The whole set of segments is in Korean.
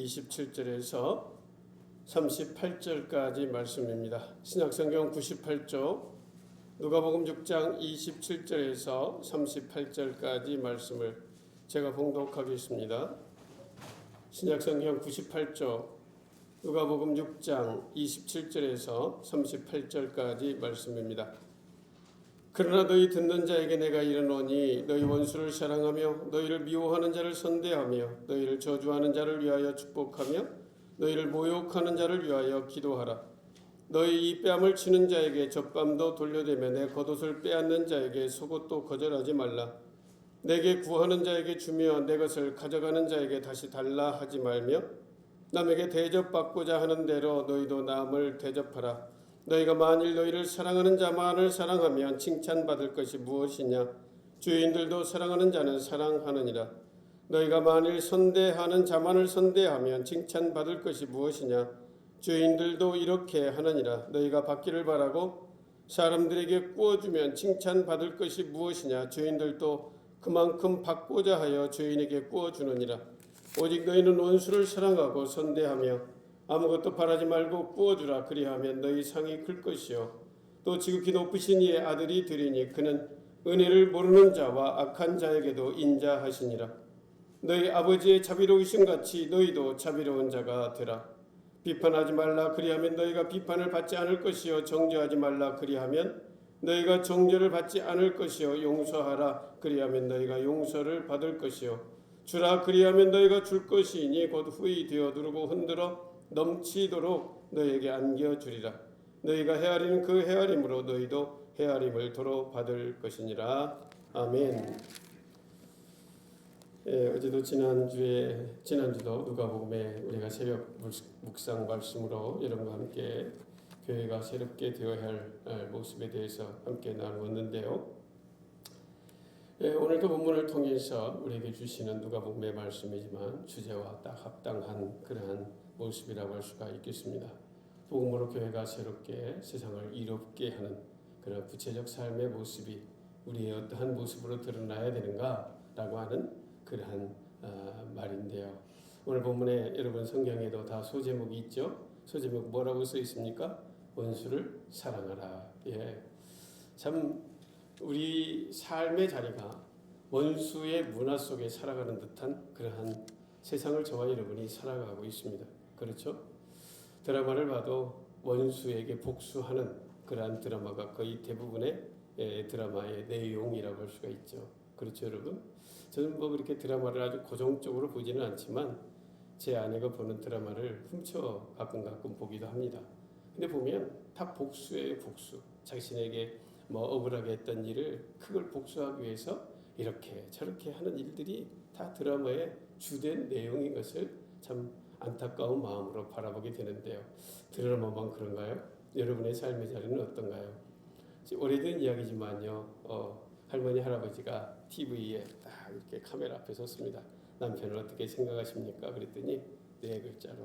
27절에서 38절까지 말씀입니다. 신약성경 98쪽 누가복음 6장 27절에서 38절까지 말씀을 제가 봉독하겠습니다. 신약성경 98쪽 누가복음 6장 27절에서 38절까지 말씀입니다. 그러나 너희 듣는 자에게 내가 이르노니 너희 원수를 사랑하며 너희를 미워하는 자를 선대하며 너희를 저주하는 자를 위하여 축복하며 너희를 모욕하는 자를 위하여 기도하라. 너희 이 뺨을 치는 자에게 젖밤도 돌려대며 내 겉옷을 빼앗는 자에게 속옷도 거절하지 말라. 내게 구하는 자에게 주며 내 것을 가져가는 자에게 다시 달라 하지 말며 남에게 대접받고자 하는 대로 너희도 남을 대접하라. 너희가 만일 너희를 사랑하는 자만을 사랑하면 칭찬받을 것이 무엇이냐? 주인들도 사랑하는 자는 사랑하느니라. 너희가 만일 선대하는 자만을 선대하면 칭찬받을 것이 무엇이냐? 주인들도 이렇게 하느니라. 너희가 받기를 바라고 사람들에게 구워주면 칭찬받을 것이 무엇이냐? 주인들도 그만큼 받고자 하여 주인에게 구워주느니라. 오직 너희는 원수를 사랑하고 선대하며 아무것도 바라지 말고 구워주라. 그리하면 너희 상이 클 것이요 또 지극히 높으신 이의 아들이 되리니 그는 은혜를 모르는 자와 악한 자에게도 인자하시니라. 너희 아버지의 자비로우신 같이 너희도 자비로운 자가 되라. 비판하지 말라. 그리하면 너희가 비판을 받지 않을 것이요 정죄하지 말라. 그리하면 너희가 정죄를 받지 않을 것이요 용서하라. 그리하면 너희가 용서를 받을 것이요 주라. 그리하면 너희가 줄 것이니 곧 후히 되어 누르고 흔들어 넘치도록 너희에게 안겨주리라. 너희가 헤아리는 그 헤아림으로 너희도 헤아림을 도로 받을 것이니라. 아멘. 어제도 지난주도 누가복음에 우리가 새벽 묵상 말씀으로 여러분과 함께 교회가 새롭게 되어야 할 모습에 대해서 함께 나누었는데요. 오늘도 본문을 통해서 우리에게 주시는 누가복음의 말씀이지만 주제와 딱 합당한 그러한 모습이라고 할 수가 있겠습니다. 복음으로 교회가 새롭게 세상을 이롭게 하는 그런 구체적 삶의 모습이 우리의 어떠한 모습으로 드러나야 되는가라고 하는 그러한 말인데요. 오늘 본문에 여러분 성경에도 다 소제목이 있죠. 소제목 뭐라고 써 있습니까? 원수를 사랑하라. 참 우리 삶의 자리가 원수의 문화 속에 살아가는 듯한 그러한 세상을 저와 여러분이 살아가고 있습니다. 그렇죠? 드라마를 봐도 원수에게 복수하는 그러한 드라마가 거의 대부분의 드라마의 내용이라고 할 수가 있죠. 그렇죠, 여러분? 저는 뭐 그렇게 드라마를 아주 고정적으로 보지는 않지만 제 아내가 보는 드라마를 훔쳐 가끔 보기도 합니다. 근데 보면 다 복수예요, 복수. 자신에게 뭐 억울하게 했던 일을 그걸 복수하기 위해서 이렇게 저렇게 하는 일들이 다 드라마의 주된 내용인 것을 참 안타까운 마음으로 바라보게 되는데요. 드라마만 그런가요? 여러분의 삶의 자리는 어떤가요? 오래된 이야기지만요. 할머니 할아버지가 TV에 딱 이렇게 카메라 앞에 섰습니다. 남편을 어떻게 생각하십니까? 그랬더니 4글자로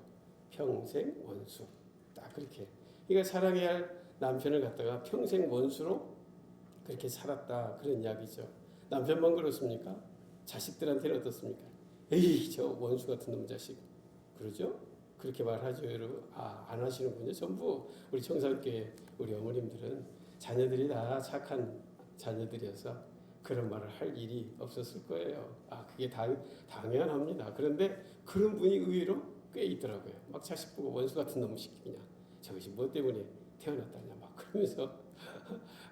평생 원수. 딱 그렇게. 그러니까 사랑해야 할 남편을 갖다가 평생 원수로 그렇게 살았다 그런 이야기죠. 남편만 그렇습니까? 자식들한테는 어떻습니까? 에이 저 원수 같은 놈 자식 그러죠? 그렇게 말하죠 여러분. 안 하시는군요. 전부 우리 청산교회 우리 어머님들은 자녀들이 다 착한 자녀들이어서 그런 말을 할 일이 없었을 거예요. 그게 당연합니다. 그런데 그런 분이 의외로 꽤 있더라고요. 막 자식 보고 원수 같은 놈 시키냐. 저것이 뭐 때문에 태어났다냐 막 그러면서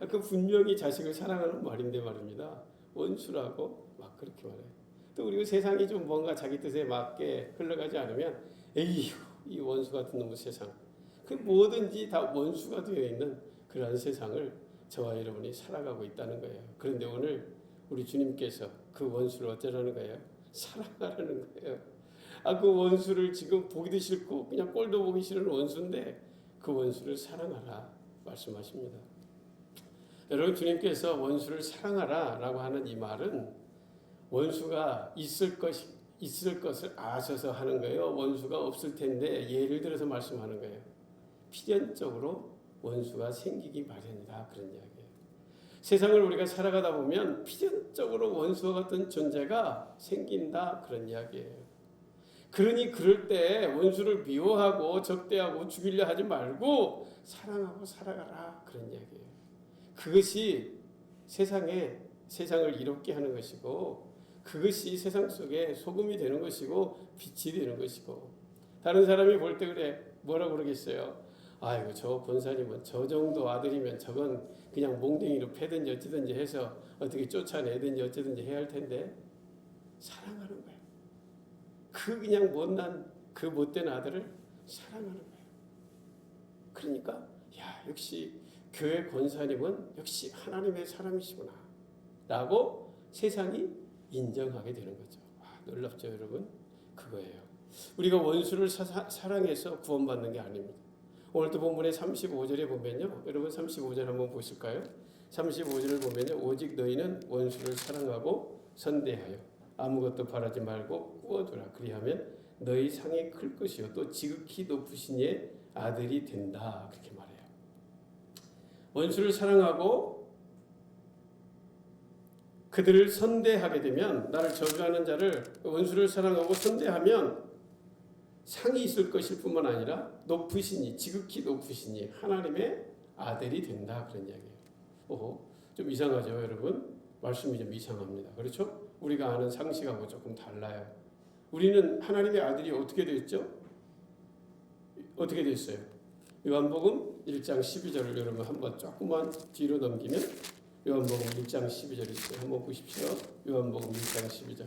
그 분명히 자식을 사랑하는 말인데 말입니다. 원수라고 막 그렇게 말해요. 또 그리고 세상이 좀 뭔가 자기 뜻에 맞게 흘러가지 않으면 에이 이 원수 같은 놈의 세상 그 뭐든지 다 원수가 되어 있는 그러한 세상을 저와 여러분이 살아가고 있다는 거예요. 그런데 오늘 우리 주님께서 그 원수를 어쩌라는 거예요? 사랑하라는 거예요. 그 원수를 지금 보기도 싫고 그냥 꼴도 보기 싫은 원수인데 그 원수를 사랑하라 말씀하십니다. 여러분 주님께서 원수를 사랑하라 라고 하는 이 말은 원수가 있을 것을 아셔서 하는 거예요. 원수가 없을 텐데 예를 들어서 말씀하는 거예요. 필연적으로 원수가 생기기 마련이다 그런 이야기예요. 세상을 우리가 살아가다 보면 필연적으로 원수와 같은 존재가 생긴다 그런 이야기예요. 그러니 그럴 때 원수를 미워하고 적대하고 죽이려 하지 말고 사랑하고 살아가라, 그런 이야기예요. 그것이 세상을 이롭게 하는 것이고, 그것이 세상 속에 소금이 되는 것이고 빛이 되는 것이고. 다른 사람이 볼 때 그래, 뭐라고 그러겠어요? 아이고, 저 권사님은 저 정도 아들이면 저건 그냥 몽둥이로 패든지 어찌든지 해서 어떻게 쫓아내든지 어찌든지 해야 할 텐데. 사랑하는 거예요. 그냥 못난 그 못된 아들을 사랑하는 거예요. 그러니까 역시 교회 권사님은 역시 하나님의 사람이시구나 라고 세상이 인정하게 되는 거죠. 놀랍죠, 여러분? 그거예요. 우리가 원수를 사랑해서 구원받는 게 아닙니다. 오늘도 본문의 35절에 보면요, 여러분 35절 한번 보실까요? 35절을 보면요, 오직 너희는 원수를 사랑하고 선대하여 아무것도 바라지 말고 꾸어두라. 그리하면 너희 상이 클 것이요 또 지극히 높으신 이의 아들이 된다. 그렇게 말해요. 원수를 사랑하고 그들을 선대하게 되면, 나를 저주하는 자를, 원수를 사랑하고 선대하면 상이 있을 것일 뿐만 아니라 높으시니, 지극히 높으시니 하나님의 아들이 된다, 그런 이야기예요. 좀 이상하죠, 여러분? 말씀이 좀 이상합니다. 그렇죠? 우리가 아는 상식하고 조금 달라요. 우리는 하나님의 아들이 어떻게 됐죠? 어떻게 됐어요? 요한복음 1장 12절을 여러분 한번 조금만 뒤로 넘기면 요한복음 1장 12절 있어요. 한번 보십시오. 요한복음 1장 12절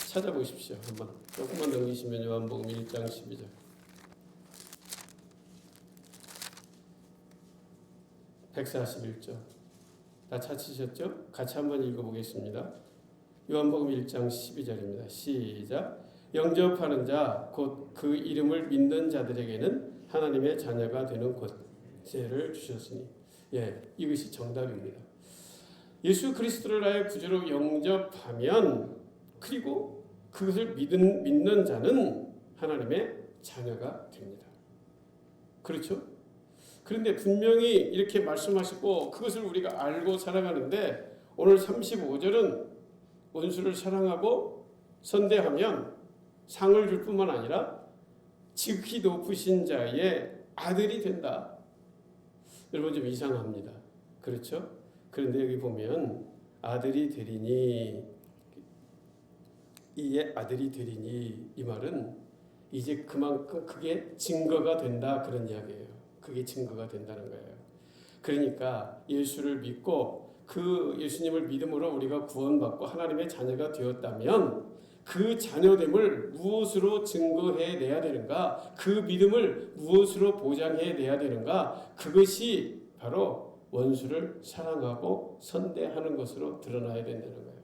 찾아보십시오. 한번 조금만 넘기시면 요한복음 1장 12절. (141조) 다 찾으셨죠? 같이 한번 읽어보겠습니다. 요한복음 1장 12절입니다. 시작. 영접하는 자 곧 그 이름을 믿는 자들에게는 하나님의 자녀가 되는 권세를 주셨으니. 이것이 정답입니다. 예수 그리스도를 나의 구주로 영접하면, 그리고 그것을 믿는 자는 하나님의 자녀가 됩니다. 그렇죠? 그런데 분명히 이렇게 말씀하시고 그것을 우리가 알고 살아가는데, 오늘 35절은 원수를 사랑하고 선대하면 상을 줄 뿐만 아니라 지극히 높으신 자의 아들이 된다. 여러분 좀 이상합니다. 그렇죠? 그런데 여기 보면 아들이 되리니, 이의 아들이 되리니, 이 말은 이제 그만큼 그게 증거가 된다, 그런 이야기예요. 그게 증거가 된다는 거예요. 그러니까 예수를 믿고 그 예수님을 믿음으로 우리가 구원받고 하나님의 자녀가 되었다면 그 자녀됨을 무엇으로 증거해내야 되는가? 그 믿음을 무엇으로 보장해내야 되는가? 그것이 바로 원수를 사랑하고 선대하는 것으로 드러나야 된다는 거예요.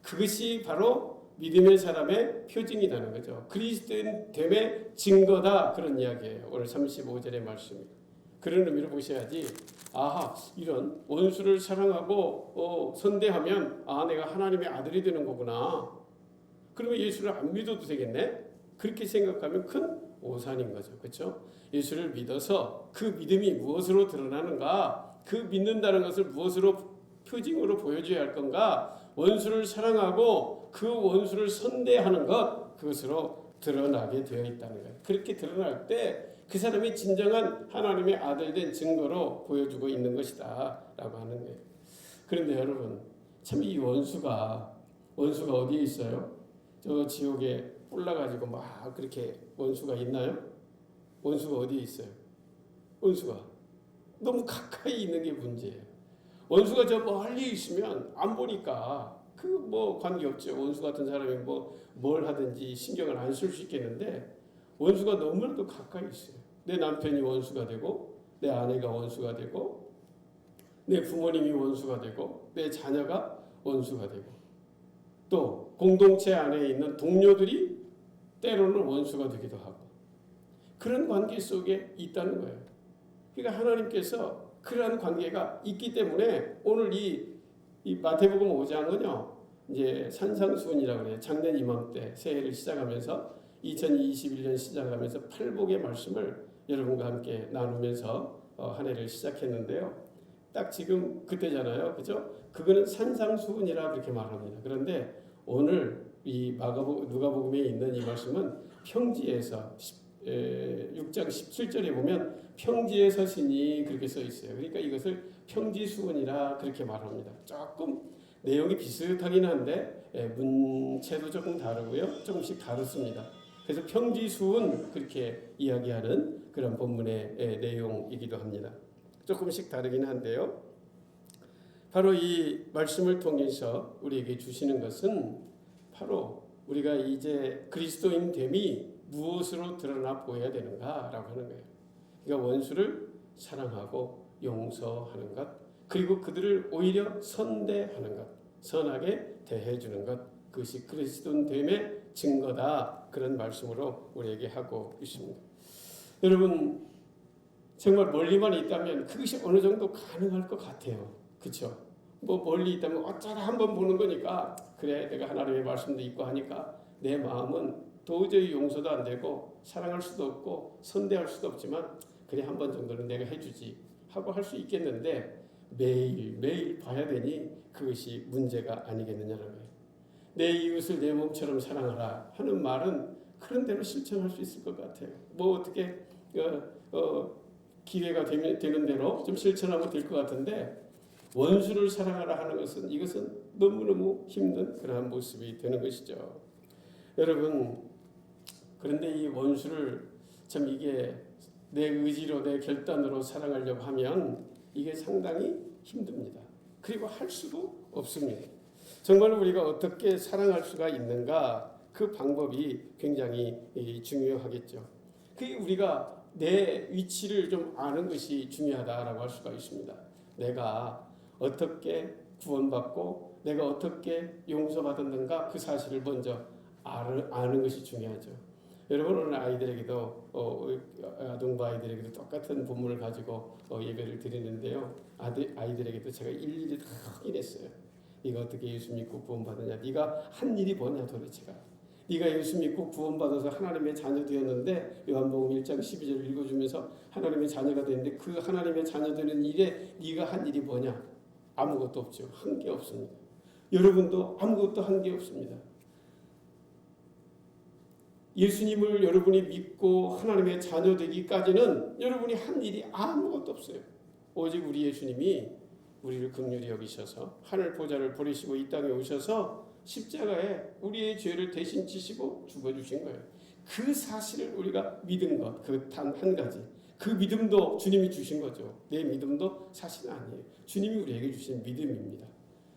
그것이 바로 믿음의 사람의 표징이라는 거죠. 그리스도인됨의 증거다, 그런 이야기예요. 오늘 35절의 말씀이. 그런 의미로 보셔야지, 이런 원수를 사랑하고 선대하면 내가 하나님의 아들이 되는 거구나. 그러면 예수를 안 믿어도 되겠네? 그렇게 생각하면 큰 오산인 거죠. 그렇죠? 예수를 믿어서 그 믿음이 무엇으로 드러나는가? 그 믿는다는 것을 무엇으로 표징으로 보여줘야 할 건가? 원수를 사랑하고 그 원수를 선대하는 것, 그것으로 드러나게 되어 있다는 거예요. 그렇게 드러날 때 그 사람이 진정한 하나님의 아들 된 증거로 보여주고 있는 것이다 라고 하는 거예요. 그런데 여러분, 참 이 원수가 어디에 있어요? 저 지옥에 뿔나가지고 막 그렇게 원수가 있나요? 원수가 어디에 있어요? 원수가 너무 가까이 있는 게 문제예요. 원수가 저 멀리 있으면 안 보니까 관계없죠. 원수 같은 사람이 뭘 하든지 신경을 안 쓸 수 있겠는데, 원수가 너무나도 가까이 있어요. 내 남편이 원수가 되고, 내 아내가 원수가 되고, 내 부모님이 원수가 되고, 내 자녀가 원수가 되고, 또 공동체 안에 있는 동료들이 때로는 원수가 되기도 하고, 그런 관계 속에 있다는 거예요. 그러니까 하나님께서 그러한 관계가 있기 때문에 오늘 이 마태복음 5장은요, 이제 산상수훈이라고 그래요. 작년 이맘때 새해를 시작하면서 2021년 시작하면서 팔복의 말씀을 여러분과 함께 나누면서 한 해를 시작했는데요. 딱 지금 그때잖아요. 그죠? 그거는 산상수훈이라 그렇게 말합니다. 그런데 오늘 이 누가복음에 있는 이 말씀은 평지에서 6장 17절에 보면 평지에 서시니 그렇게 써 있어요. 그러니까 이것을 평지수원이라 그렇게 말합니다. 조금 내용이 비슷하긴 한데 문체도 조금 다르고요. 조금씩 다릅니다. 그래서 평지수원 그렇게 이야기하는 그런 본문의 내용이기도 합니다. 조금씩 다르긴 한데요. 바로 이 말씀을 통해서 우리에게 주시는 것은 바로 우리가 이제 그리스도인 됨이 무엇으로 드러나 보여야 되는가라고 하는 거예요. 그러니까 원수를 사랑하고 용서하는 것, 그리고 그들을 오히려 선대하는 것, 선하게 대해주는 것, 그것이 그리스도인 됨의 증거다. 그런 말씀으로 우리에게 하고 있습니다. 여러분 정말 멀리만 있다면 그것이 어느 정도 가능할 것 같아요. 그렇죠? 뭐 멀리 있다면 어쩌다 한번 보는 거니까 그래 내가 하나님의 말씀도 있고 하니까 내 마음은 도저히 용서도 안 되고 사랑할 수도 없고 선대할 수도 없지만 그래 한 번 정도는 내가 해주지 하고 할 수 있겠는데 매일 봐야 되니 그것이 문제가 아니겠느냐는 거예요. 내 이웃을 내 몸처럼 사랑하라 하는 말은 그런 대로 실천할 수 있을 것 같아요. 뭐 어떻게 기회가 되는 대로 좀 실천하면 될 것 같은데 원수를 사랑하라 하는 것은 이것은 너무너무 힘든 그러한 모습이 되는 것이죠. 여러분 그런데 이 원수를 참 이게 내 의지로 내 결단으로 사랑하려고 하면 이게 상당히 힘듭니다. 그리고 할 수도 없습니다. 정말 우리가 어떻게 사랑할 수가 있는가 그 방법이 굉장히 중요하겠죠. 그게 우리가 내 위치를 좀 아는 것이 중요하다라고 할 수가 있습니다. 내가 어떻게 구원받고 내가 어떻게 용서받았는가 그 사실을 먼저 아는 것이 중요하죠. 여러분 오늘 아이들에게도 아동부 아이들에게도 똑같은 본문을 가지고 예배를 드리는데요. 아이들에게도 제가 일일이 다 확인했어요. 네가 어떻게 예수 믿고 구원받았냐? 네가 한 일이 뭐냐 도대체가? 네가 예수 믿고 구원받아서 하나님의 자녀 되었는데 요한복음 1장 12절을 읽어주면서 하나님의 자녀가 되는데 그 하나님의 자녀 되는 일에 네가 한 일이 뭐냐? 아무것도 없죠. 한 게 없습니다. 여러분도 아무것도 한 게 없습니다. 예수님을 여러분이 믿고 하나님의 자녀 되기까지는 여러분이 한 일이 아무것도 없어요. 오직 우리 예수님이 우리를 긍휼히 여기셔서 하늘 보좌를 버리시고 이 땅에 오셔서 십자가에 우리의 죄를 대신 지시고 죽어주신 거예요. 그 사실을 우리가 믿은 것, 그 단 한 가지. 그 믿음도 주님이 주신 거죠. 내 믿음도 사실은 아니에요. 주님이 우리에게 주신 믿음입니다.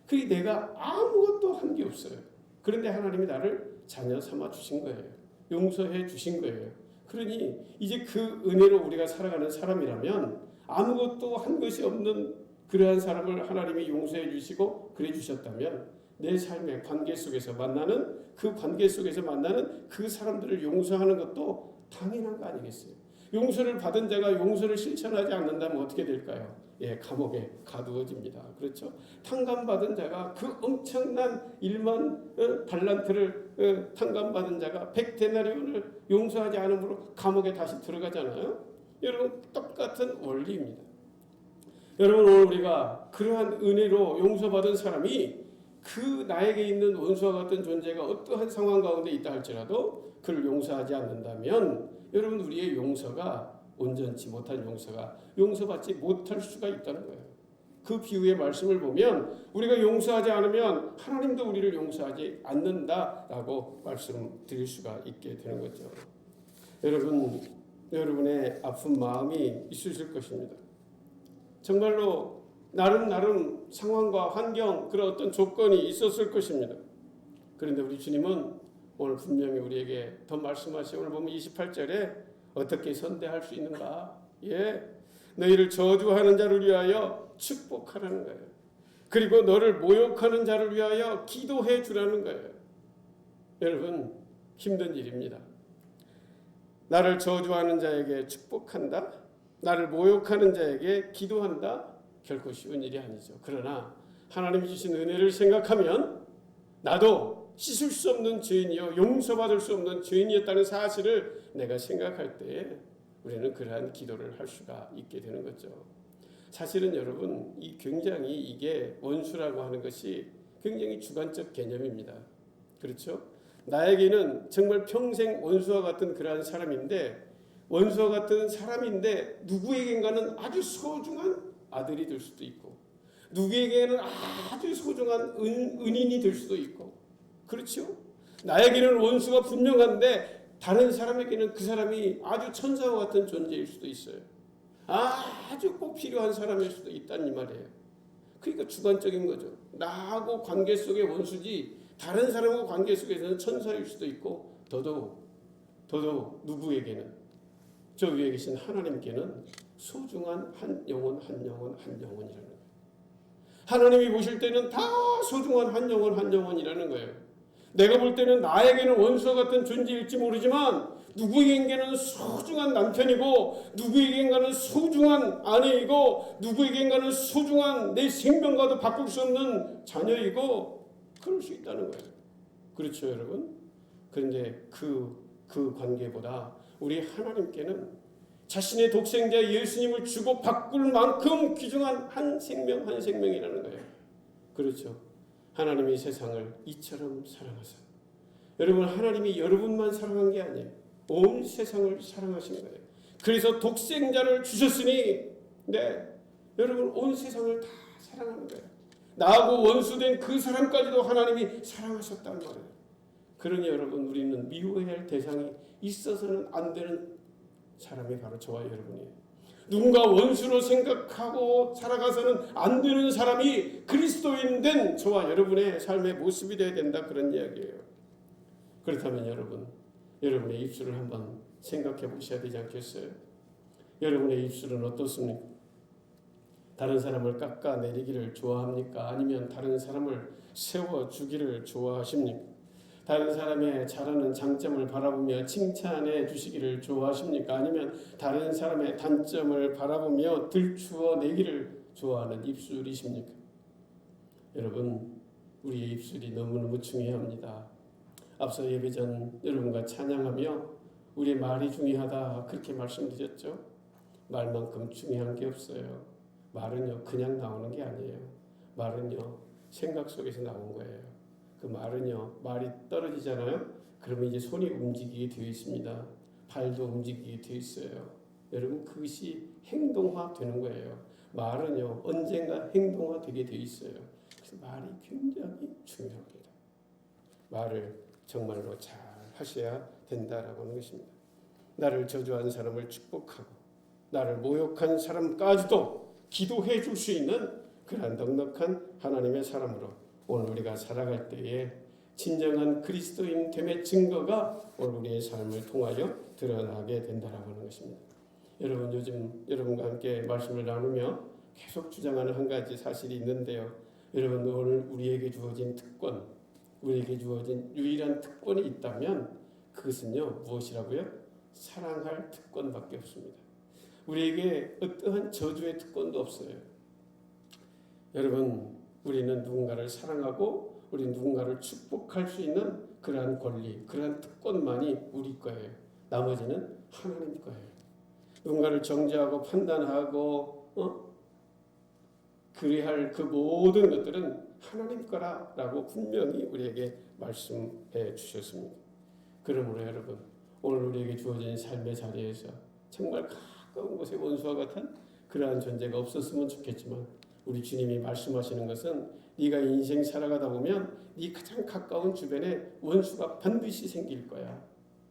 그게 내가 아무것도 한 게 없어요. 그런데 하나님이 나를 자녀 삼아 주신 거예요. 용서해 주신 거예요. 그러니 이제 그 은혜로 우리가 살아가는 사람이라면 아무것도 한 것이 없는 그러한 사람을 하나님이 용서해 주시고 그래 주셨다면 내 삶의 관계 속에서 만나는 그 사람들을 용서하는 것도 당연한 거 아니겠어요? 용서를 받은 자가 용서를 실천하지 않는다면 어떻게 될까요? 감옥에 가두어집니다. 그렇죠? 탕감받은 자가 그 엄청난 1만 달란트를 탕감받은 자가 100데나리온을 용서하지 않으므로 감옥에 다시 들어가잖아요. 여러분 똑같은 원리입니다. 여러분 오늘 우리가 그러한 은혜로 용서받은 사람이 그 나에게 있는 원수와 같은 존재가 어떠한 상황 가운데 있다 할지라도 그를 용서하지 않는다면 여러분 우리의 용서가 온전치 못한 용서가 용서받지 못할 수가 있다는 거예요. 그 비유의 말씀을 보면 우리가 용서하지 않으면 하나님도 우리를 용서하지 않는다라고 말씀드릴 수가 있게 되는 거죠. 여러분의 아픈 마음이 있으실 것입니다. 정말로 나름 상황과 환경 그런 어떤 조건이 있었을 것입니다. 그런데 우리 주님은 오늘 분명히 우리에게 더 말씀하시고 오늘 보면 28절에 어떻게 선대할 수 있는가? 너희를 저주하는 자를 위하여 축복하라는 거예요. 그리고 너를 모욕하는 자를 위하여 기도해 주라는 거예요. 여러분 힘든 일입니다. 나를 저주하는 자에게 축복한다? 나를 모욕하는 자에게 기도한다? 결코 쉬운 일이 아니죠. 그러나 하나님이 주신 은혜를 생각하면 나도 씻을 수 없는 죄인이요 용서받을 수 없는 죄인이었다는 사실을 내가 생각할 때에 우리는 그러한 기도를 할 수가 있게 되는 거죠. 사실은 여러분 굉장히 이게 원수라고 하는 것이 굉장히 주관적 개념입니다. 그렇죠? 나에게는 정말 평생 원수와 같은 그러한 사람인데, 원수와 같은 사람인데 누구에겐가는 아주 소중한 아들이 될 수도 있고, 누구에게는 아주 소중한 은인이 될 수도 있고, 그렇죠? 나에게는 원수가 분명한데 다른 사람에게는 그 사람이 아주 천사와 같은 존재일 수도 있어요. 아주 꼭 필요한 사람일 수도 있다는 이 말이에요. 그러니까 주관적인 거죠. 나하고 관계 속의 원수지 다른 사람하고 관계 속에서는 천사일 수도 있고, 더더욱 누구에게는, 저 위에 계신 하나님께는 소중한 한 영혼이라는 거예요. 하나님이 보실 때는 다 소중한 한 영혼이라는 거예요. 내가 볼 때는 나에게는 원수와 같은 존재일지 모르지만 누구에겐가는 소중한 남편이고, 누구에겐가는 소중한 아내이고, 누구에겐가는 소중한 내 생명과도 바꿀 수 없는 자녀이고, 그럴 수 있다는 거예요. 그렇죠, 여러분? 그런데 그 관계보다 우리 하나님께는 자신의 독생자 예수님을 주고 바꿀 만큼 귀중한 한 생명이라는 거예요. 그렇죠. 하나님이 세상을 이처럼 사랑하사. 여러분, 하나님이 여러분만 사랑한 게 아니에요. 온 세상을 사랑하신 거예요. 그래서 독생자를 주셨으니, 여러분 온 세상을 다 사랑하는 거예요. 나하고 원수된 그 사람까지도 하나님이 사랑하셨다는 말이에요. 그러니 여러분, 우리는 미워해야 할 대상이 있어서는 안 되는 사람이 바로 저와 여러분이에요. 누군가 원수로 생각하고 살아가서는 안 되는 사람이 그리스도인 된 저와 여러분의 삶의 모습이 되어야 된다, 그런 이야기예요. 그렇다면 여러분의 입술을 한번 생각해 보셔야 되지 않겠어요? 여러분의 입술은 어떻습니까? 다른 사람을 깎아내리기를 좋아합니까? 아니면 다른 사람을 세워주기를 좋아하십니까? 다른 사람의 잘하는 장점을 바라보며 칭찬해 주시기를 좋아하십니까? 아니면 다른 사람의 단점을 바라보며 들추어 내기를 좋아하는 입술이십니까? 여러분, 우리의 입술이 너무너무 중요합니다. 앞서 예배 전 여러분과 찬양하며 우리의 말이 중요하다, 그렇게 말씀드렸죠. 말만큼 중요한 게 없어요. 말은요 그냥 나오는 게 아니에요. 말은요 생각 속에서 나온 거예요. 그 말은요, 말이 떨어지잖아요. 그러면 이제 손이 움직이게 되어 있습니다. 발도 움직이게 되어 있어요. 여러분, 그것이 행동화 되는 거예요. 말은요 언젠가 행동화 되게 되어 있어요. 그래서 말이 굉장히 중요합니다. 말을 정말로 잘 하셔야 된다라고 하는 것입니다. 나를 저주한 사람을 축복하고 나를 모욕한 사람까지도 기도해 줄 수 있는 그런 넉넉한 하나님의 사람으로 오늘 우리가 살아갈 때에 진정한 그리스도인 됨의 증거가 오늘 우리의 삶을 통하여 드러나게 된다라고 하는 것입니다. 여러분, 요즘 여러분과 함께 말씀을 나누며 계속 주장하는 한 가지 사실이 있는데요. 여러분, 오늘 우리에게 주어진 특권, 우리에게 주어진 유일한 특권이 있다면 그것은요 무엇이라고요? 사랑할 특권밖에 없습니다. 우리에게 어떠한 저주의 특권도 없어요. 여러분, 우리는 누군가를 사랑하고 우리 누군가를 축복할 수 있는 그러한 권리, 그러한 특권만이 우리 거예요. 나머지는 하나님 거예요. 누군가를 정죄하고 판단하고 그리할 그 모든 것들은 하나님 거라라고 분명히 우리에게 말씀해 주셨습니다. 그러므로 여러분, 오늘 우리에게 주어진 삶의 자리에서 정말 가까운 곳에 원수와 같은 그러한 존재가 없었으면 좋겠지만, 우리 주님이 말씀하시는 것은 네가 인생 살아가다 보면 네 가장 가까운 주변에 원수가 반드시 생길 거야.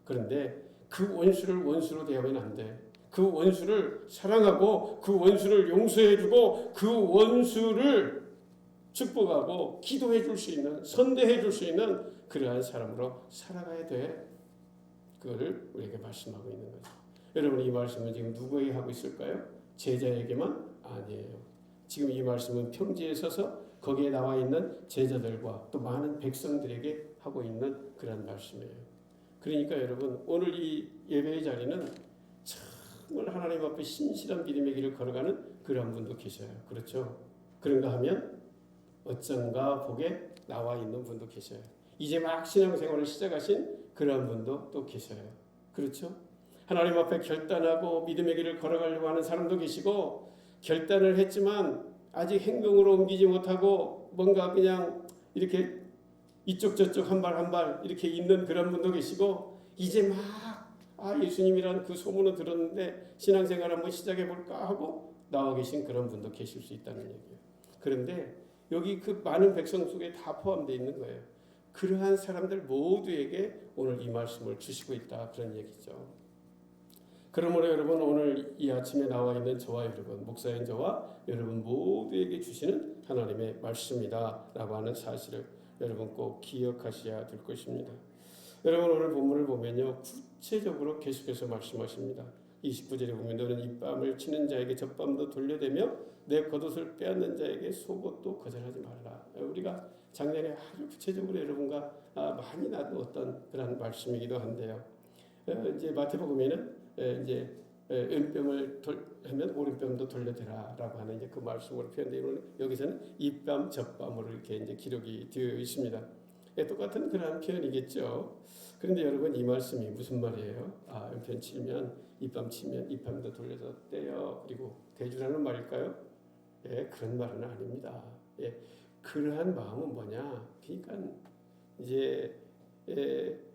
그런데 그 원수를 원수로 대하면 안 돼. 그 원수를 사랑하고 그 원수를 용서해주고 그 원수를 축복하고 기도해 줄 수 있는, 선대해 줄 수 있는 그러한 사람으로 살아가야 돼. 그거를 우리에게 말씀하고 있는 거죠. 여러분, 이 말씀은 지금 누구에게 하고 있을까요? 제자에게만? 아니에요. 지금 이 말씀은 평지에 서서 거기에 나와 있는 제자들과 또 많은 백성들에게 하고 있는 그런 말씀이에요. 그러니까 여러분, 오늘 이 예배의 자리는 정말 하나님 앞에 신실한 믿음의 길을 걸어가는 그런 분도 계셔요. 그렇죠? 그런가 하면 어쩐가 복에 나와 있는 분도 계셔요. 이제 막 신앙생활을 시작하신 그런 분도 또 계셔요. 그렇죠? 하나님 앞에 결단하고 믿음의 길을 걸어가려고 하는 사람도 계시고, 결단을 했지만 아직 행동으로 옮기지 못하고 뭔가 그냥 이렇게 이쪽 저쪽 한 발 한 발 이렇게 있는 그런 분도 계시고 이제 막 예수님이란 그 소문을 들었는데 신앙생활 한번 시작해 볼까 하고 나와 계신 그런 분도 계실 수 있다는 얘기예요. 그런데 여기 그 많은 백성 속에 다 포함되어 있는 거예요. 그러한 사람들 모두에게 오늘 이 말씀을 주시고 있다 그런 얘기죠. 그러므로 여러분 오늘 이 아침에 나와 있는 저와 여러분 목사인 저와 여러분 모두에게 주시는 하나님의 말씀이다 라고 하는 사실을 여러분 꼭 기억하셔야 될 것입니다. 여러분 오늘 본문을 보면요 구체적으로 계속해서 말씀하십니다. 29절에 보면 너는 입밤을 치는 자에게 젖밤도 돌려대며 내 겉옷을 빼앗는 자에게 속옷도 거절하지 말라. 우리가 작년에 아주 구체적으로 여러분과 많이 나누었던 그런 말씀이기도 한데요. 이제 마태복음에는 이제 왼뺨을 하면 오른뺨도 돌려대라라고 하는 이제 그 말씀으로 표현되어 여기서는 입밤 젖밤으로 이렇게 이제 기록이 되어 있습니다. 똑같은 그런 표현이겠죠. 그런데 여러분 이 말씀이 무슨 말이에요? 왼편 치면 입밤 치면 입밤도 돌려서 떼요. 그리고 대주라는 말일까요? 그런 말은 아닙니다. 그러한 마음은 뭐냐? 그러니까 이제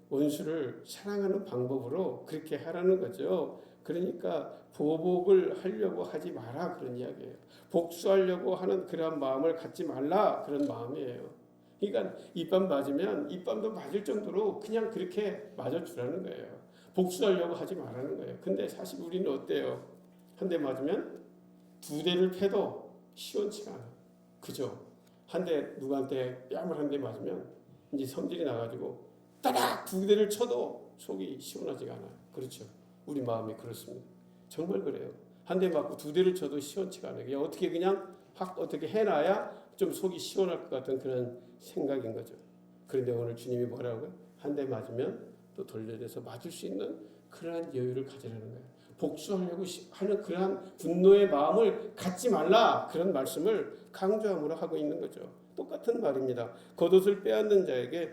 원수를 사랑하는 방법으로 그렇게 하라는 거죠. 그러니까 보복을 하려고 하지 마라 그런 이야기예요. 복수하려고 하는 그런 마음을 갖지 말라 그런 마음이에요. 그러니까 입밤 맞으면 입밤도 맞을 정도로 그냥 그렇게 맞아주라는 거예요. 복수하려고 하지 말라는 거예요. 근데 사실 우리는 어때요? 한 대 맞으면 두 대를 패도 시원치가 않아. 그죠? 한 대 누구한테 뺨을 한 대 맞으면 이제 성질이 나가지고 따닥 두 대를 쳐도 속이 시원하지가 않아요. 그렇죠? 우리 마음이 그렇습니다. 정말 그래요. 한 대 맞고 두 대를 쳐도 시원치가 않아요. 그냥 확 어떻게 해놔야 좀 속이 시원할 것 같은 그런 생각인 거죠. 그런데 오늘 주님이 뭐라고요? 한 대 맞으면 또 돌려대서 맞을 수 있는 그러한 여유를 가지라는 거예요. 복수하려고 하는 그러한 분노의 마음을 갖지 말라 그런 말씀을 강조함으로 하고 있는 거죠. 똑같은 말입니다. 겉옷을 빼앗는 자에게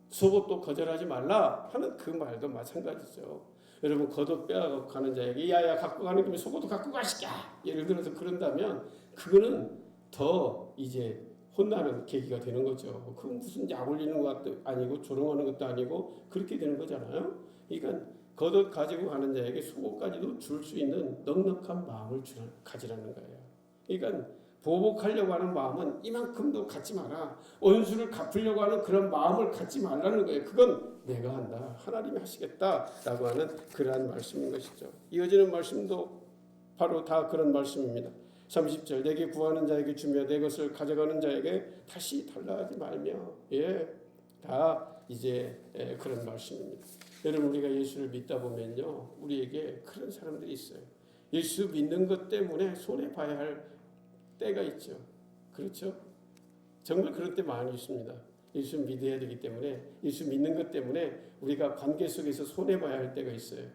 속옷도 거절하지 말라 하는 그 말도 마찬가지죠. 여러분 겉옷 빼앗고 가는 자에게 야야 갖고 가는 김에 속옷도 갖고 가시까 예를 들어서 그런다면 그거는 더 이제 혼나는 계기가 되는 거죠. 그건 무슨 약 올리는 것도 아니고 조롱하는 것도 아니고 그렇게 되는 거잖아요. 그러니까 겉옷 가지고 가는 자에게 속옷까지도 줄 수 있는 넉넉한 마음을 가지라는 거예요. 그러니까 보복하려고 하는 마음은 이만큼도 갖지 마라. 원수를 갚으려고 하는 그런 마음을 갖지 말라는 거예요. 그건 내가 한다. 하나님이 하시겠다라고 하는 그러한 말씀인 것이죠. 이어지는 말씀도 바로 다 그런 말씀입니다. 30절 내게 구하는 자에게 주며 내 것을 가져가는 자에게 다시 달라하지 말며 다 이제 그런 말씀입니다. 여러분 우리가 예수를 믿다 보면요 우리에게 그런 사람들이 있어요. 예수 믿는 것 때문에 손해 봐야 할 때가 있죠. 그렇죠? 정말 그런 때 많이 있습니다. 예수 믿어야 되기 때문에 예수 믿는 것 때문에 우리가 관계 속에서 손해 봐야 할 때가 있어요.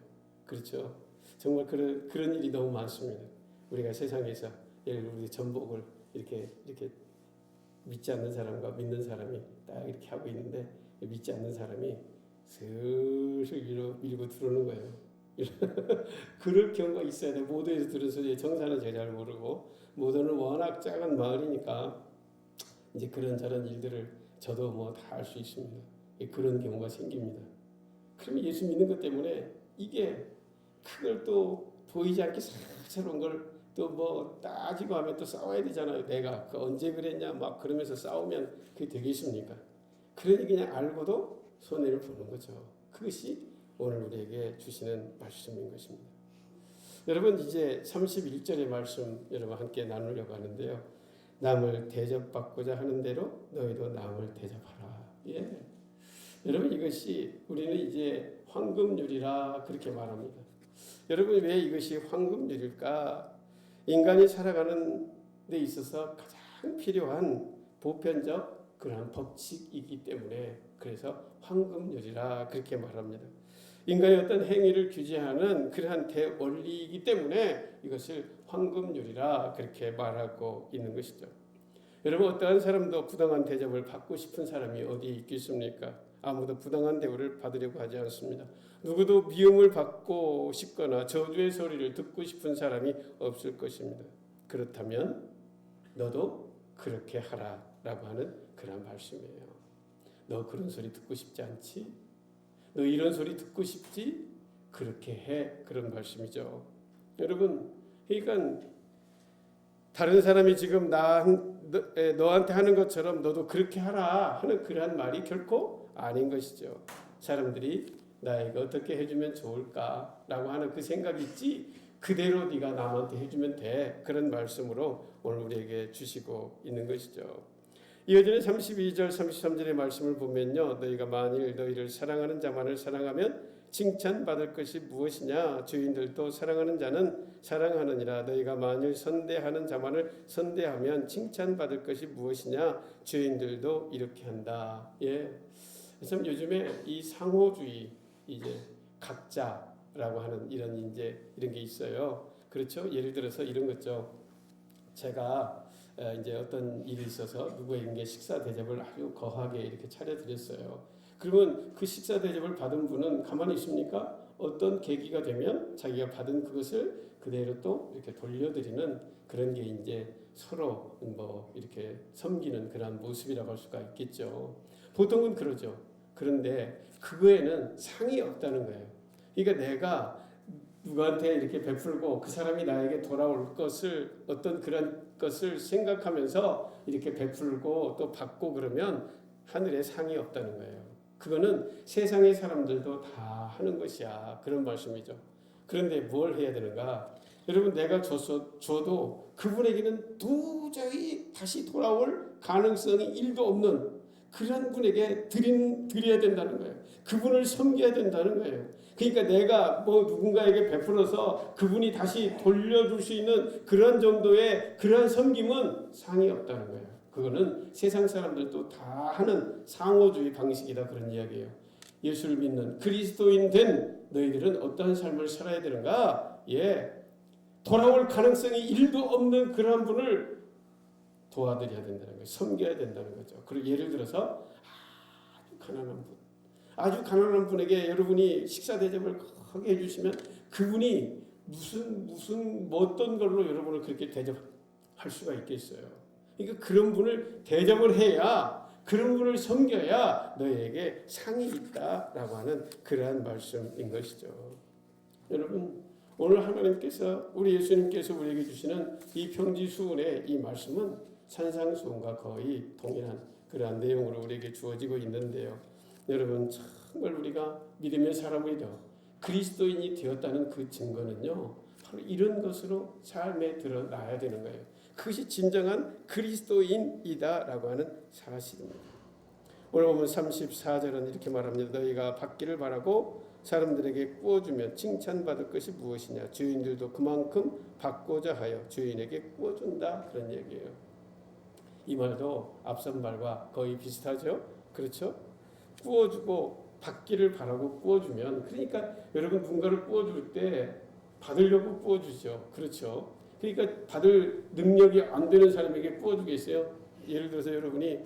그렇죠? 정말 그런 일이 너무 많습니다. 우리가 세상에서 우리 전복을 이렇게 믿지 않는 사람과 믿는 사람이 딱 이렇게 하고 있는데 믿지 않는 사람이 슬슬 밀고 들어오는 거예요. 그럴 경우가 있어야 돼. 모도에서 들은 소리에 정사는 제가 잘 모르고 모도는 워낙 작은 마을이니까 이제 그런저런 일들을 저도 뭐 다 알 수 있습니다. 그런 경우가 생깁니다. 그러면 예수 믿는 것 때문에 이게 그걸 또 보이지 않게 사랑스러운 걸 또 뭐 따지고 하면 또 싸워야 되잖아요. 내가 그 언제 그랬냐 막 그러면서 싸우면 그게 되겠습니까? 그러니 그냥 알고도 손해를 보는 거죠. 그것이 오늘 우리에게 주시는 말씀인 것입니다. 여러분 이제 31절의 말씀 여러분 함께 나누려고 하는데요. 남을 대접받고자 하는 대로 너희도 남을 대접하라. 여러분 이것이 우리는 이제 황금률이라 그렇게 말합니다. 여러분 왜 이것이 황금률일까? 인간이 살아가는 데 있어서 가장 필요한 보편적 그러한 법칙이기 때문에 그래서 황금률이라 그렇게 말합니다. 인간의 어떤 행위를 규제하는 그러한 대원리이기 때문에 이것을 황금률이라 그렇게 말하고 있는 것이죠. 여러분 어떠한 사람도 부당한 대접을 받고 싶은 사람이 어디에 있겠습니까? 아무도 부당한 대우를 받으려고 하지 않습니다. 누구도 미움을 받고 싶거나 저주의 소리를 듣고 싶은 사람이 없을 것입니다. 그렇다면 너도 그렇게 하라라고 하는 그런 말씀이에요. 너 그런 소리 듣고 싶지 않지? 너 이런 소리 듣고 싶지? 그렇게 해. 그런 말씀이죠. 여러분, 그러니까 다른 사람이 지금 너한테 하는 것처럼 너도 그렇게 하라 하는 그러한 말이 결코 아닌 것이죠. 사람들이 나에게 어떻게 해주면 좋을까라고 하는 그 생각이 있지 그대로 네가 남한테 해주면 돼. 그런 말씀으로 오늘 우리에게 주시고 있는 것이죠. 이어지는 32절 33절의 말씀을 보면요. 너희가 만일 너희를 사랑하는 자만을 사랑하면 칭찬받을 것이 무엇이냐. 주인들도 사랑하는 자는 사랑하느니라. 너희가 만일 선대하는 자만을 선대하면 칭찬받을 것이 무엇이냐. 주인들도 이렇게 한다. 예. 참 요즘에 이 상호주의 이제 각자라고 하는 이런 게 있어요. 그렇죠? 예를 들어서 이런 거죠. 제가 이제 어떤 일이 있어서 누구에게 식사 대접을 아주 거하게 이렇게 차려드렸어요. 그러면 그 식사 대접을 받은 분은 가만히 있습니까? 어떤 계기가 되면 자기가 받은 그것을 그대로 또 이렇게 돌려드리는 그런 게 이제 서로 이렇게 섬기는 그런 모습이라고 할 수가 있겠죠. 보통은 그러죠. 그런데 그거에는 상이 없다는 거예요. 그러니까 내가 누구한테 이렇게 베풀고 그 사람이 나에게 돌아올 것을 어떤 그런 것을 생각하면서 이렇게 베풀고 또 받고 그러면 하늘에 상이 없다는 거예요. 그거는 세상의 사람들도 다 하는 것이야. 그런 말씀이죠. 그런데 뭘 해야 되는가? 여러분 내가 줘도 그분에게는 도저히 다시 돌아올 가능성이 1도 없는 그런 분에게 드려야 된다는 거예요. 그분을 섬겨야 된다는 거예요. 그러니까 내가 누군가에게 베풀어서 그분이 다시 돌려줄 수 있는 그런 정도의 그런 섬김은 상이 없다는 거예요. 그거는 세상 사람들도 다 하는 상호주의 방식이다 그런 이야기예요. 예수를 믿는 그리스도인 된 너희들은 어떤 삶을 살아야 되는가? 돌아올 가능성이 1도 없는 그런 분을 도와드려야 된다는 거예요. 섬겨야 된다는 거죠. 그리고 예를 들어서 아주 가난한 분에게 여러분이 식사 대접을 크게 해주시면 그분이 무슨 어떤 걸로 여러분을 그렇게 대접할 수가 있겠어요. 그러니까 그런 분을 대접을 해야 그런 분을 섬겨야 너에게 상이 있다라고 하는 그러한 말씀인 것이죠. 여러분 오늘 하나님께서 우리 예수님께서 우리에게 주시는 이 평지수훈의 이 말씀은 산상수훈과 거의 동일한 그러한 내용으로 우리에게 주어지고 있는데요. 여러분 정말 우리가 믿음의 사람이 되어 그리스도인이 되었다는 그 증거는요. 바로 이런 것으로 삶에 드러나야 되는 거예요. 그것이 진정한 그리스도인이다라고 하는 사실입니다. 오늘 보면 34절은 이렇게 말합니다. 너희가 받기를 바라고 사람들에게 구워주면 칭찬받을 것이 무엇이냐. 주인들도 그만큼 받고자 하여 주인에게 구워준다. 그런 얘기예요. 이 말도 앞선 말과 거의 비슷하죠. 그렇죠? 구워주고 받기를 바라고 구워주면 그러니까 여러분 누군가를 구워줄 때 받으려고 구워주죠. 그렇죠? 그러니까 받을 능력이 안 되는 사람에게 구워주겠어요? 예를 들어서 여러분이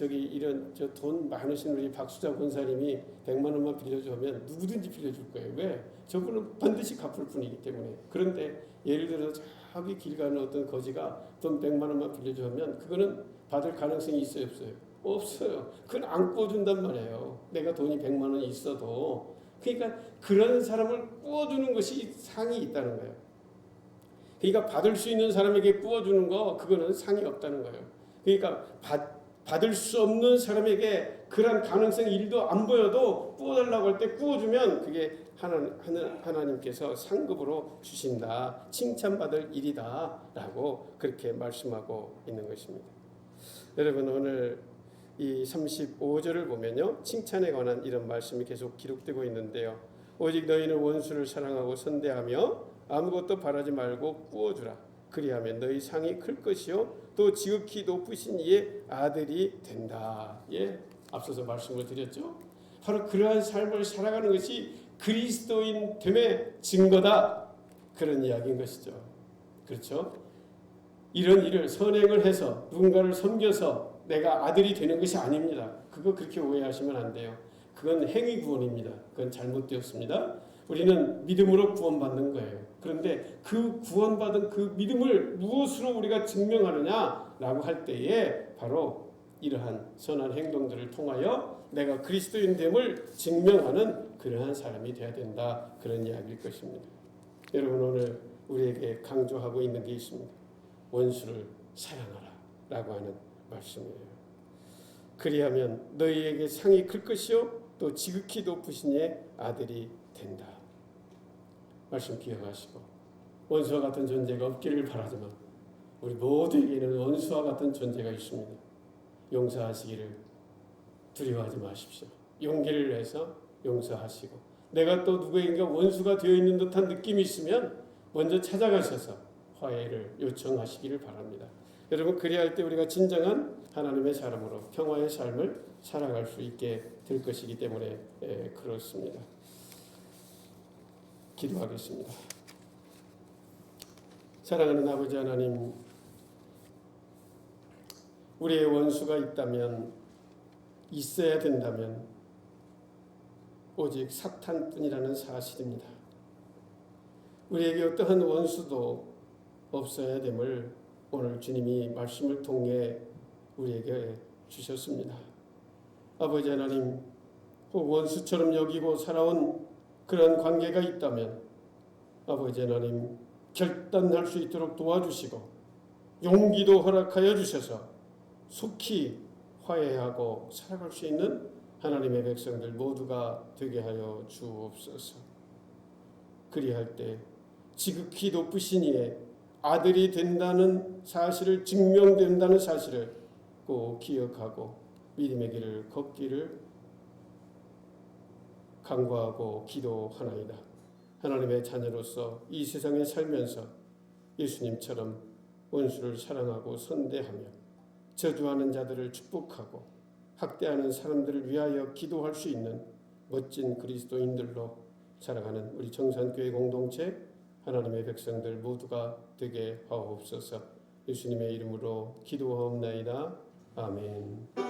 이런 돈 많으신 우리 박수자 권사님이 100만 원만 빌려주면 누구든지 빌려줄 거예요. 왜? 저분은 반드시 갚을 분이기 때문에. 그런데 예를 들어서 저기 길 가는 어떤 거지가 돈 100만 원만 빌려주면 그거는 받을 가능성이 있어요? 없어요? 없어요. 그건 안 구워준단 말이에요. 내가 돈이 100만 원이 있어도. 그러니까 그런 사람을 구워주는 것이 상이 있다는 거예요. 그러니까 받을 수 있는 사람에게 구워주는 거 그거는 상이 없다는 거예요. 그러니까 받을 수 없는 사람에게 그런 가능성이 1도 안 보여도 구워달라고 할 때 구워주면 그게 하나님께서 상급으로 주신다. 칭찬받을 일이다 라고 그렇게 말씀하고 있는 것입니다. 여러분 오늘 이 35절을 보면요. 칭찬에 관한 이런 말씀이 계속 기록되고 있는데요. 오직 너희는 원수를 사랑하고 선대하며 아무것도 바라지 말고 구워주라. 그리하면 너희 상이 클 것이요 또 지극히 높으신 이의 아들이 된다. 앞서서 말씀을 드렸죠. 바로 그러한 삶을 살아가는 것이 그리스도인 됨의 증거다. 그런 이야기인 것이죠. 그렇죠? 이런 일을 선행을 해서 누군가를 섬겨서 내가 아들이 되는 것이 아닙니다. 그거 그렇게 오해하시면 안 돼요. 그건 행위 구원입니다. 그건 잘못되었습니다. 우리는 믿음으로 구원받는 거예요. 그런데 그 구원받은 그 믿음을 무엇으로 우리가 증명하느냐라고 할 때에 바로 이러한 선한 행동들을 통하여 내가 그리스도인됨을 증명하는 그러한 사람이 되어야 된다. 그런 이야기일 것입니다. 여러분, 오늘 우리에게 강조하고 있는 게 있습니다. 원수를 사랑하라 라고 하는 말씀이에요. 그리하면 너희에게 상이 클 것이요 또 지극히 높으신 이의 아들이 된다. 말씀 기억하시고, 원수와 같은 존재가 없기를 바라지만 우리 모두에게는 원수와 같은 존재가 있습니다. 용서하시기를 두려워하지 마십시오. 용기를 내서 용서하시고, 내가 또 누구에게 원수가 되어 있는 듯한 느낌이 있으면 먼저 찾아가셔서 화해를 요청하시기를 바랍니다. 여러분, 그리할 때 우리가 진정한 하나님의 사람으로 평화의 삶을 살아갈 수 있게 될 것이기 때문에 그렇습니다. 기도하겠습니다. 사랑하는 아버지 하나님, 우리의 원수가 있다면, 있어야 된다면 오직 사탄뿐이라는 사실입니다. 우리에게 어떠한 원수도 없어야 됨을 오늘 주님이 말씀을 통해 우리에게 주셨습니다. 아버지 하나님, 혹 원수처럼 여기고 살아온 그런 관계가 있다면 아버지 하나님, 결단할 수 있도록 도와주시고 용기도 허락하여 주셔서 속히 화해하고 살아갈 수 있는 하나님의 백성들 모두가 되게 하여 주옵소서. 그리할 때 지극히 높으신 이의 아들이 된다는 사실을, 증명된다는 사실을 꼭 기억하고 믿음의 길을 걷기를 간구하고 기도하나이다. 하나님의 자녀로서 이 세상에 살면서 예수님처럼 원수를 사랑하고 선대하며 저주하는 자들을 축복하고 학대하는 사람들을 위하여 기도할 수 있는 멋진 그리스도인들로 살아가는 우리 청산교회 공동체 하나님의 백성들 모두가 되게 하옵소서. 예수님의 이름으로 기도하옵나이다. 아멘.